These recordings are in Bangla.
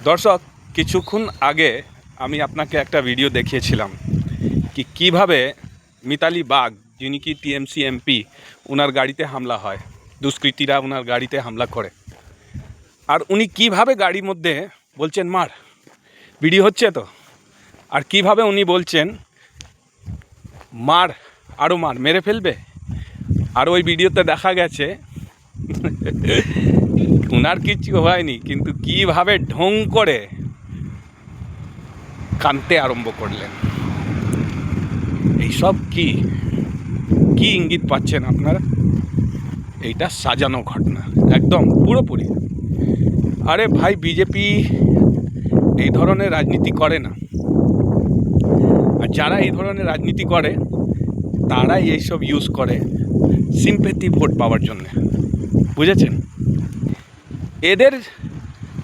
দর্শক, কিছুক্ষণ আগে আমি আপনাকে একটা ভিডিও দেখিয়েছিলাম কিভাবে মিতালি বাগ, যিনি কি টিএমসি এমপি, ওনার গাড়িতে হামলা হয়, দুষ্কৃতীরা ওনার গাড়িতে হামলা করে। আর উনি কিভাবে গাড়ির মধ্যে বলছেন মার, ভিডিও হচ্ছে তো, আর কিভাবে উনি বলছেন মার, আরও মার, মেরে ফেলবে। আর ওই ভিডিওতে দেখা গেছে ওনার কিছু হয়নি, কিন্তু কিভাবে ঢং করে কাঁদতে আরম্ভ করলেন। এইসব কি কি ইঙ্গিত পাচ্ছেন আপনারা? এইটা সাজানো ঘটনা, একদম পুরোপুরি। আরে ভাই, বিজেপি এই ধরনের রাজনীতি করে না, আর যারা এই ধরনের রাজনীতি করে তারাই এইসব ইউজ করে সিম্প্যাথি ভোট পাওয়ার জন্যে, বুঝেছেন? এদের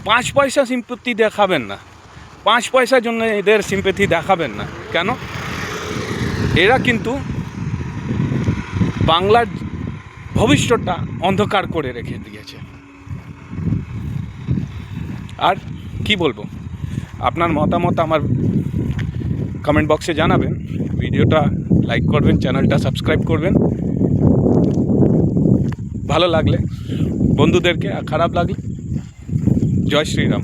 5 পয়সা সিম্প্যাথি দেখাবেন না, 5 পয়সার জন্য এদের সিম্প্যাথি দেখাবেন না। কেন? এরা কিন্তু বাংলার ভবিষ্যৎটা অন্ধকার করে রেখে দিয়েছে। আর কি বলবো, আপনার মতামত আমার কমেন্ট বক্সে জানাবেন, ভিডিওটা লাইক করবেন, চ্যানেলটা সাবস্ক্রাইব করবেন ভালো লাগলে, বন্ধুদেরকে, আর খারাপ লাগলে জয় শ্রীরাম।